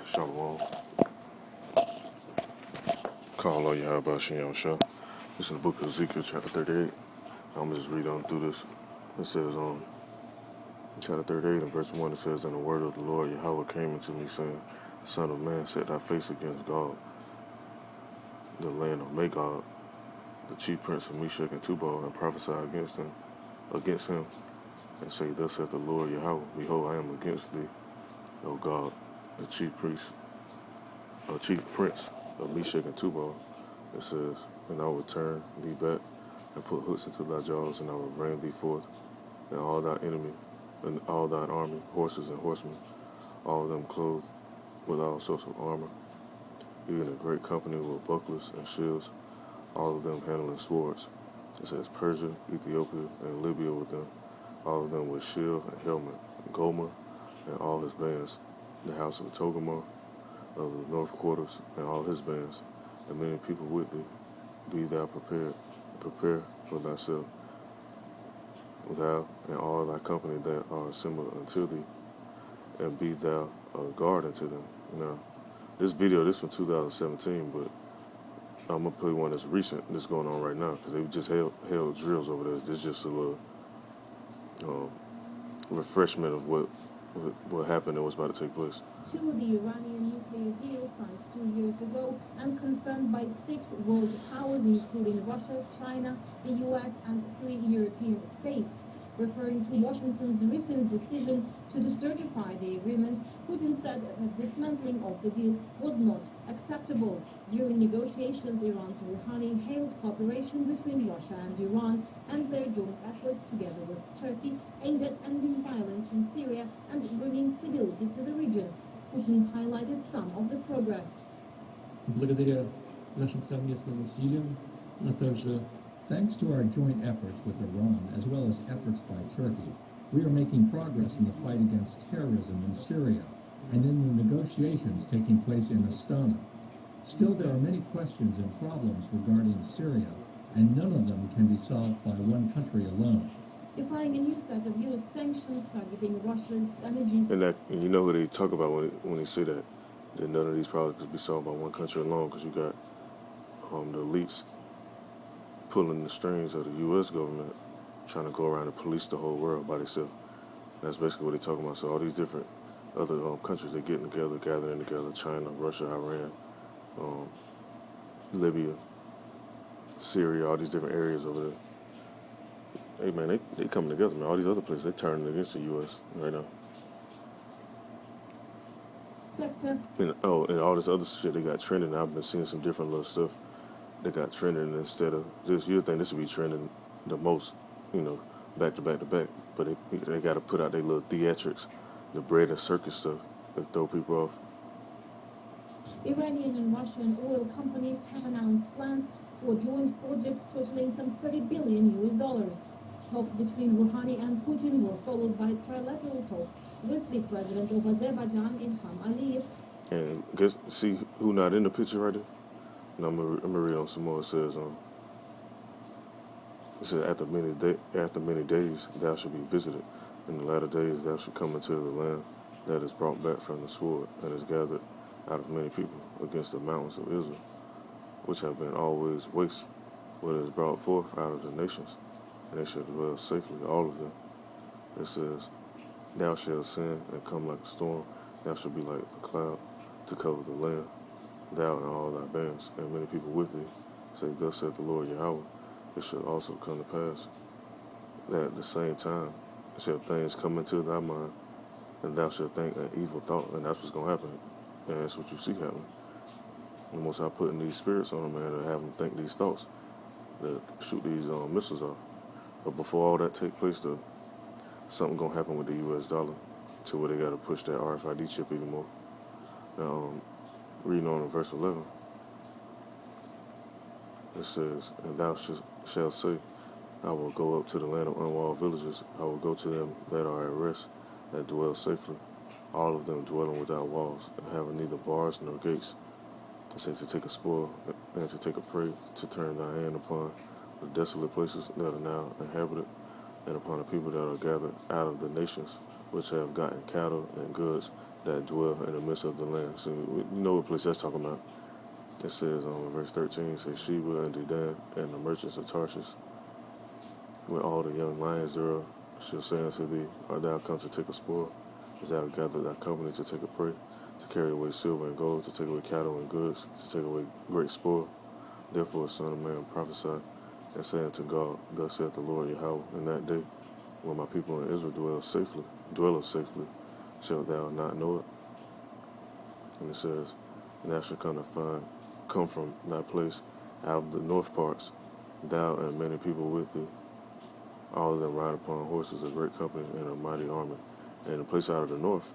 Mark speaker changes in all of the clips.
Speaker 1: Shalom. Call all Yahweh Shem Shah. This is the book of Ezekiel, chapter 38. I'm going to just read on through this. It says, chapter 38 and verse 1, it says, "And the word of the Lord Yahweh came unto me, saying, Son of man, set thy face against Gog, the land of Magog, the chief prince of Meshach and Tubal, and prophesy against him, and say, Thus saith the Lord Yahweh, Behold, I am against thee, O God, the chief prince of Meshach and Tubal." It says, "And I will turn thee back, and put hooks into thy jaws, and I will bring thee forth, and all thy enemy, and all thine army, horses and horsemen, all of them clothed with all sorts of armor, even a great company with bucklers and shields, all of them handling swords." It says, "Persia, Ethiopia, and Libya with them, all of them with shield and helmet, and Gomer, and all his bands, the house of Togarmah, of the north quarters, and all his bands, and many people with thee. Be thou prepared, prepare for thyself, thou and all thy company that are assembled unto thee, and be thou a guard unto them." Now, this video, this from 2017, but I'm gonna play one that's recent, that's going on right now, because they just held drills over there. This is just a little refreshment of what happened and what's about to take place.
Speaker 2: To the Iranian nuclear deal signed 2 years ago and confirmed by 6 world powers, including Russia, China, the US, and 3 European states. Referring to Washington's recent decision to decertify the agreement, Putin said that dismantling of the deal was not acceptable. During negotiations, Iran's Rouhani hailed cooperation between Russia and Iran and their joint efforts together with Turkey aimed at ending violence in Syria and bringing stability to the region. Putin highlighted some of the progress.
Speaker 3: Благодаря нашим совместным усилиям, а также thanks to our joint efforts with Iran, as well as efforts by Turkey, we are making progress in the fight against terrorism in Syria and in the negotiations taking place in Astana. Still, there are many questions and problems regarding Syria, and none of them can be solved by one country alone.
Speaker 2: Defying a new set of U.S. sanctions targeting Russia's energy.
Speaker 1: And you know who they talk about when they say that none of these problems could be solved by one country alone, because you got the elites pulling the strings of the U.S. government, trying to go around and police the whole world by themselves. That's basically what they're talking about. So all these different other countries, they're getting together, gathering together, China, Russia, Iran, Libya, Syria, all these different areas over there. Hey man, they coming together, man. All these other places, they turning against the U.S. right now. And all this other shit they got trending. I've been seeing some different little stuff that got trending instead of this. You'd think this would be trending the most, back to back to back. But they got to put out their little theatrics, the bread and circus stuff that throw people off.
Speaker 2: Iranian and Russian oil companies have announced plans for joint projects totaling some $30 billion. Talks between Rouhani and Putin were followed by trilateral talks with the president of Azerbaijan, Ilham Aliyev.
Speaker 1: And see who not in the picture right there? And I'm gonna read on some more. It says, after many days thou shalt be visited. In the latter days thou shalt come into the land that is brought back from the sword, and is gathered out of many people against the mountains of Israel, which have been always waste, what is brought forth out of the nations, and they shall dwell safely, all of them. It says, thou shalt ascend and come like a storm, thou shalt be like a cloud to cover the land, thou and all thy bands, and many people with thee. Say, Thus saith the Lord Yahweh, it shall also come to pass that at the same time shall things come into thy mind, and thou shalt think an evil thought, and that's what's going to happen. And that's what you see happening. And once I putting these spirits on them, man, and have them think these thoughts, to shoot these missiles off. But before all that take place, though, something going to happen with the U.S. dollar to where they got to push that RFID chip even more. Now, reading on in verse 11, it says, And thou shalt say, I will go up to the land of unwalled villages. I will go to them that are at rest, that dwell safely, all of them dwelling without walls, and having neither bars nor gates. It says to take a spoil and to take a prey, to turn thy hand upon the desolate places that are now inhabited, and upon the people that are gathered out of the nations, which have gotten cattle and goods that dwell in the midst of the land. So you know what place that's talking about. It says verse 13, it says, Sheba and Dedan and the merchants of Tarshish, with all the young lions thereof, shall say unto thee, Art thou come to take a spoil? As thou gathered thy company to take a prey, to carry away silver and gold, to take away cattle and goods, to take away great spoil? Therefore, son of man, prophesy, and say unto God, Thus saith the Lord Yahweh, in that day, when my people in Israel dwelleth safely, shalt thou not know it? And it says, And thou shalt come from thy place out of the north parts, thou and many people with thee, all of them ride upon horses, a great company and a mighty army. And the place out of the north,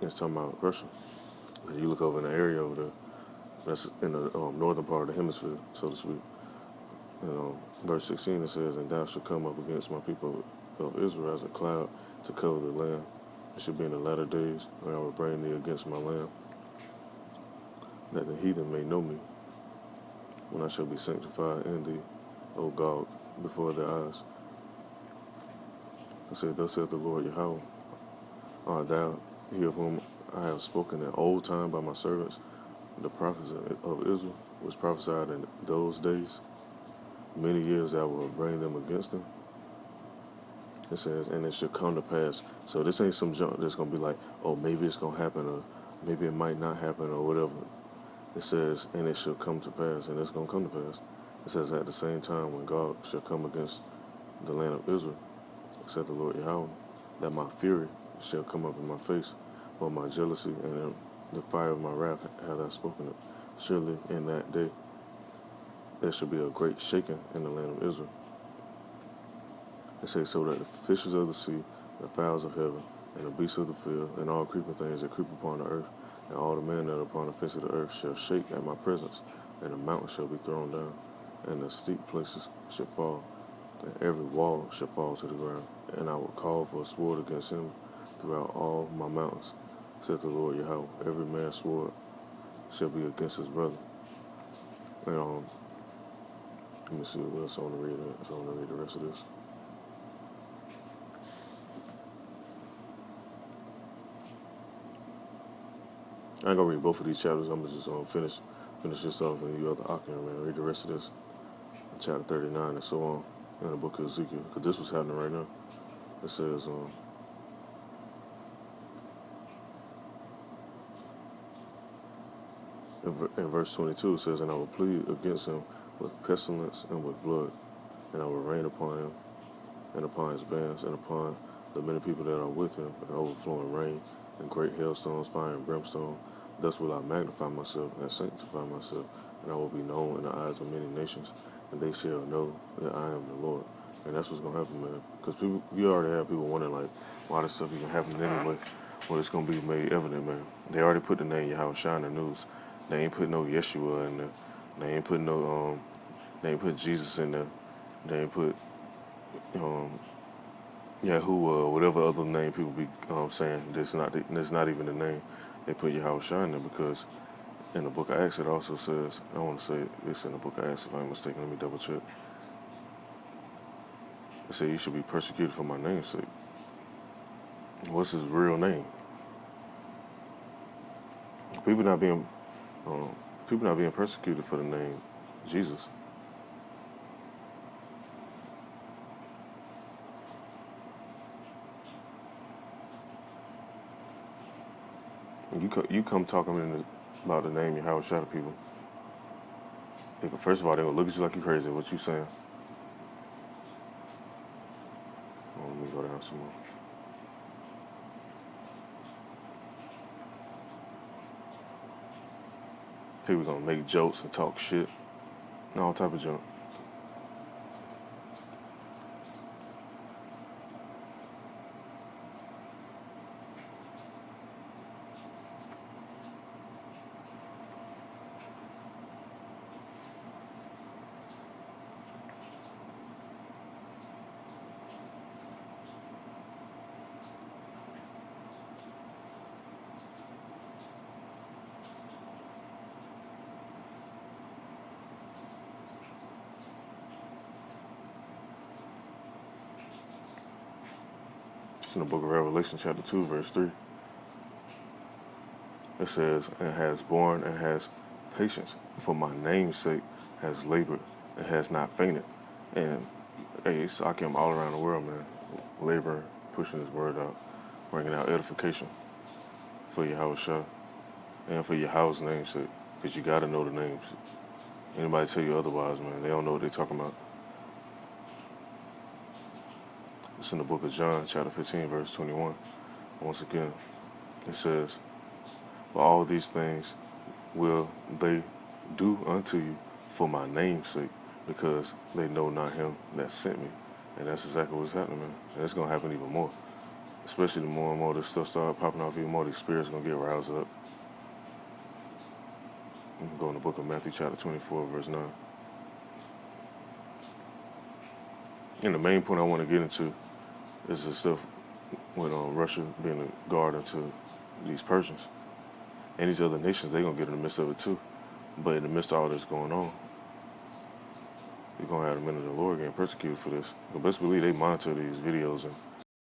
Speaker 1: it's talking about Russia. And you look over in the area over there, that's in the northern part of the hemisphere, so to speak. And verse 16 it says, And thou shalt come up against my people of Israel as a cloud to cover the land. It shall be in the latter days when I will bring thee against my land, that the heathen may know me, when I shall be sanctified in thee, O God, before their eyes. I said, Thus saith the Lord Yahweh, Art thou he of whom I have spoken in old time by my servants, the prophets of Israel, which prophesied in those days? Many years I will bring them against them. It says, and it shall come to pass. So this ain't some junk that's going to be like, oh, maybe it's going to happen, or maybe it might not happen, or whatever. It says, and it shall come to pass, and it's going to come to pass. It says, at the same time when God shall come against the land of Israel, said the Lord Yahweh, that my fury shall come up in my face, for my jealousy and the fire of my wrath have I spoken it. Surely in that day there shall be a great shaking in the land of Israel. It says, so that the fishes of the sea, the fowls of heaven, and the beasts of the field, and all creeping things that creep upon the earth, and all the men that are upon the face of the earth shall shake at my presence, and the mountains shall be thrown down, and the steep places shall fall, and every wall shall fall to the ground. And I will call for a sword against him throughout all my mountains, saith the Lord Yahweh. Every man's sword shall be against his brother. And let me see what else I want to read. If I want to read the rest of this. I ain't gonna read both of these chapters. I'm gonna just finish this off, and you other Akim, man, read the rest of this, chapter 39 and so on, in the book of Ezekiel, because this was happening right now. It says, in verse 22, it says, And I will plead against him with pestilence and with blood, and I will rain upon him and upon his bands and upon the many people that are with him, and overflowing rain and great hailstones, fire and brimstone. Thus will I magnify myself and sanctify myself, and I will be known in the eyes of many nations, and they shall know that I am the Lord. And that's what's gonna happen, man. Because people, you already have people wondering like, why this stuff even happening anyway? Well, it's gonna be made evident, man. They already put the name Yahweh Shai in the news. They ain't put no Yeshua in there. They ain't put no They ain't put Jesus in there. They ain't put Yahuwah or whatever other name people be saying. That's not even the name. They put Yahweh Shai in there because in the book of Acts it also says, I want to say this in the book of Acts if I'm mistaken. Let me double check. It said you should be persecuted for my name's sake. What's his real name? People not being people not being persecuted for the name Jesus. You come talking about the name Yahweh Shai to people. First of all, they gonna look at you like you crazy. What you saying? Let me go down some more. People gonna make jokes and talk shit and all type of junk. It's in the book of Revelation, chapter 2, verse 3. It says, and has borne and has patience for my name's sake, has labored and has not fainted. And hey, it's Akim all around the world, man. Laboring, pushing his word out, bringing out edification for your house shop and for your house name's sake. Because you got to know the names. Anybody tell you otherwise, man, they don't know what they're talking about. It's in the book of John, chapter 15, verse 21. Once again, it says, for all these things will they do unto you for my name's sake, because they know not him that sent me. And that's exactly what's happening, man. And it's going to happen even more. Especially the more and more this stuff start popping off, even more the spirit's going to get roused up. You can go in the book of Matthew, chapter 24, verse 9. And the main point I want to get into is the stuff with Russia being a guard to these Persians. And these other nations, they're going to get in the midst of it too. But in the midst of all this going on, you're going to have the men of the Lord getting persecuted for this. But best believe they monitor these videos and